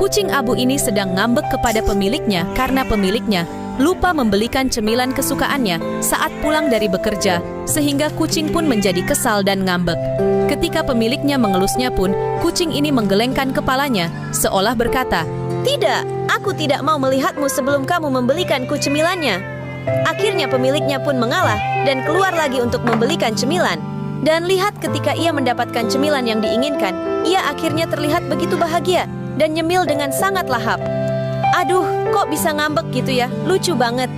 Kucing abu ini sedang ngambek kepada pemiliknya karena pemiliknya lupa membelikan cemilan kesukaannya saat pulang dari bekerja, sehingga kucing pun menjadi kesal dan ngambek. Ketika pemiliknya mengelusnya pun, kucing ini menggelengkan kepalanya, seolah berkata, "Tidak, aku tidak mau melihatmu sebelum kamu membelikanku cemilannya." Akhirnya pemiliknya pun mengalah dan keluar lagi untuk membelikan cemilan. Dan lihat ketika ia mendapatkan cemilan yang diinginkan, ia akhirnya terlihat begitu bahagia dan nyemil dengan sangat lahap. Aduh, kok bisa ngambek gitu ya? Lucu banget.